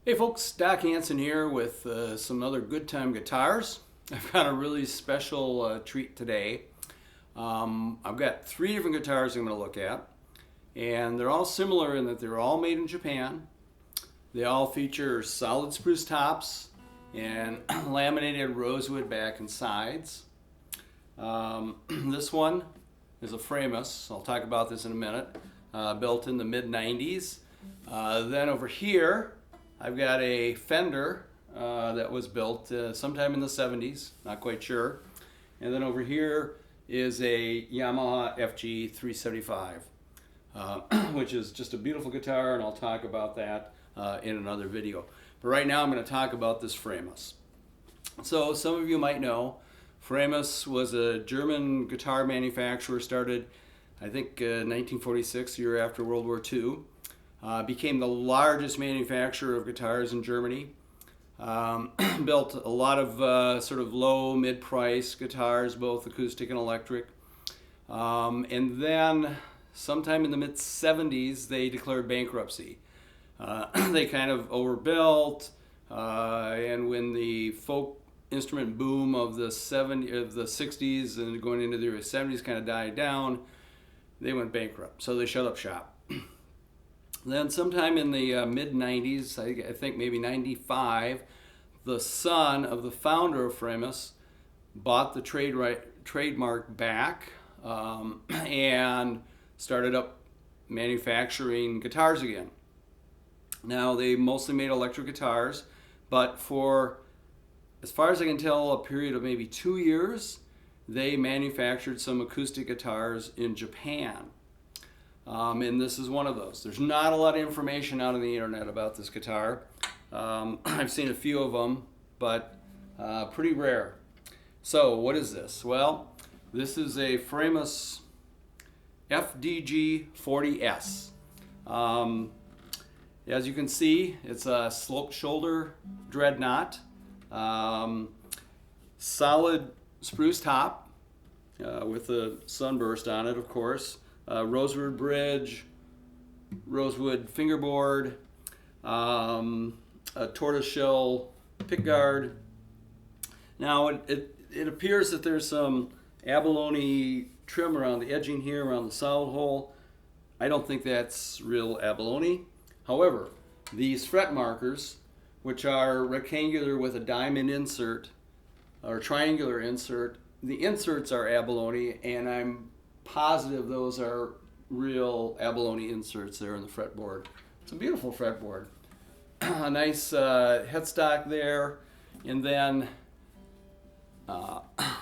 Hey folks, Doc Hansen here with some other good time guitars. I've got a really special treat today. I've got three different guitars I'm going to look at, and they're all similar in that they're all made in Japan. They all feature solid spruce tops and laminated rosewood back and sides. This one is a Framus. I'll talk about this in a minute. Built in the mid-90s. Then over here I've got a Fender that was built sometime in the 70s, not quite sure. And then over here is a Yamaha FG-40S, which is just a beautiful guitar, and I'll talk about that in another video. But right now I'm going to talk about this Framus. So some of you might know, Framus was a German guitar manufacturer, started I think 1946, year after World War II. Became the largest manufacturer of guitars in Germany. Built a lot of sort of low, mid-price guitars, both acoustic and electric. And then sometime in the mid-70s, they declared bankruptcy. They kind of overbuilt, and when the folk instrument boom of the 60s and going into the 70s kind of died down, they went bankrupt. So they shut up shop. Then sometime in the mid-90s, I think maybe 95, the son of the founder of Framus bought the trademark back and started up manufacturing guitars again. Now, they mostly made electric guitars, but for, as far as I can tell, a period of maybe 2 years, they manufactured some acoustic guitars in Japan. And this is one of those. There's not a lot of information out on the internet about this guitar. I've seen a few of them, but pretty rare. So what is this? Well, this is a Framus FDG-40S. As you can see, it's a sloped shoulder dreadnought, solid spruce top with a sunburst on it, of course. Rosewood bridge, rosewood fingerboard, a tortoiseshell pickguard. Now it appears that there's some abalone trim around the edging here, around the solid hole. I don't think that's real abalone. However, these fret markers, which are rectangular with a diamond insert or triangular insert, the inserts are abalone, and I'm positive those are real abalone inserts there in the fretboard. It's a beautiful fretboard. A nice headstock there, and then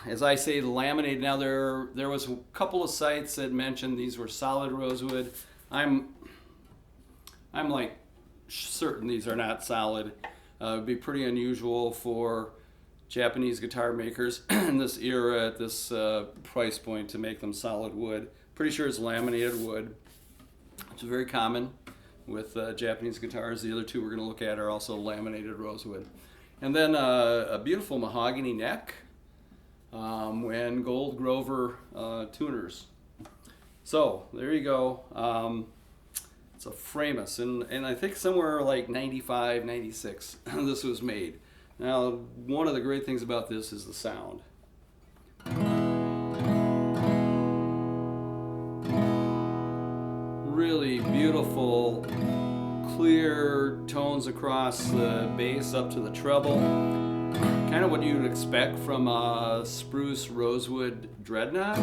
as I say, laminated. Now there was a couple of sites that mentioned these were solid rosewood. I'm like certain these are not solid. It'd be pretty unusual for Japanese guitar makers in this era at this price point to make them solid wood. Pretty sure it's laminated wood. It's very common with Japanese guitars. The other two we're going to look at are also laminated rosewood. And then a beautiful mahogany neck and gold Grover tuners. So there you go. It's a Framus, and I think somewhere like 95, 96 this was made. Now, one of the great things about this is the sound. Really beautiful, clear tones across the bass up to the treble. Kind of what you would expect from a spruce rosewood dreadnought.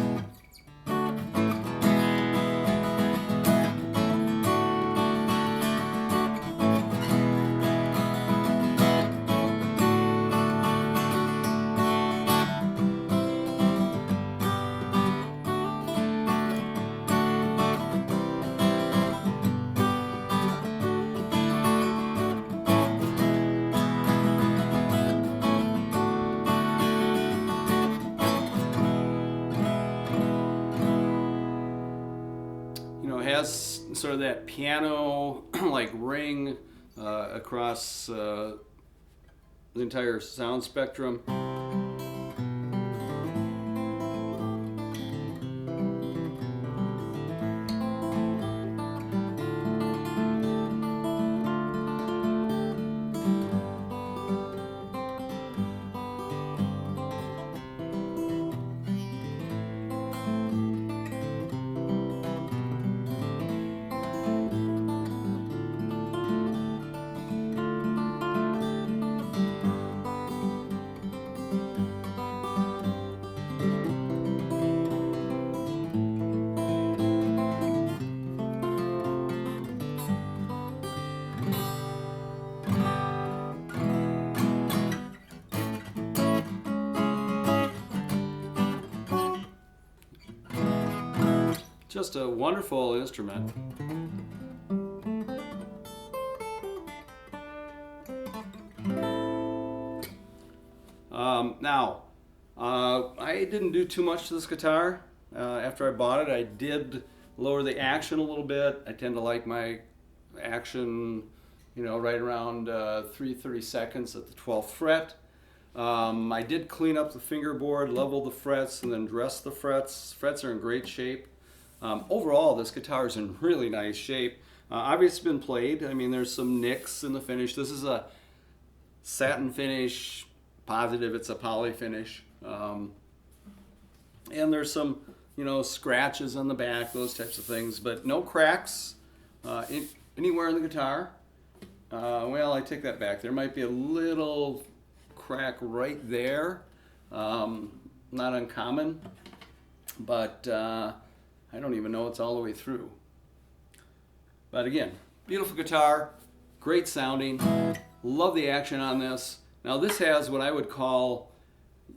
Has sort of that piano like ring across the entire sound spectrum. Just a wonderful instrument. I didn't do too much to this guitar. After I bought it, I did lower the action a little bit. I tend to like my action, right around 3/32 at the 12th fret. I did clean up the fingerboard, level the frets, and then dress the frets. Frets are in great shape. Overall, this guitar is in really nice shape. Obviously, it's been played. I mean, there's some nicks in the finish. This is a satin finish, positive it's a poly finish. And there's some, scratches on the back, those types of things, but no cracks anywhere in the guitar. Well, I take that back. There might be a little crack right there. Not uncommon, but I don't even know it's all the way through. But again, beautiful guitar, great sounding. Love the action on this. Now this has what I would call,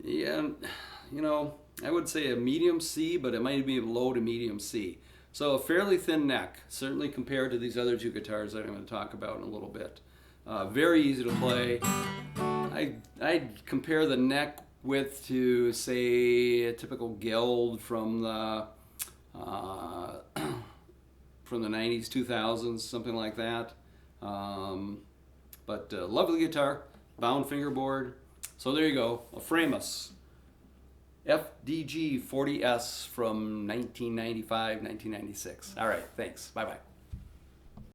I would say a medium C, but it might be a low to medium C. So a fairly thin neck, certainly compared to these other two guitars that I'm going to talk about in a little bit. Very easy to play. I'd compare the neck width to, say, a typical Geld from the 90s, 2000s, something like that. But lovely guitar, bound fingerboard. So there you go, a Framus FDG-40S from 1995, 1996. All right, thanks. Bye-bye.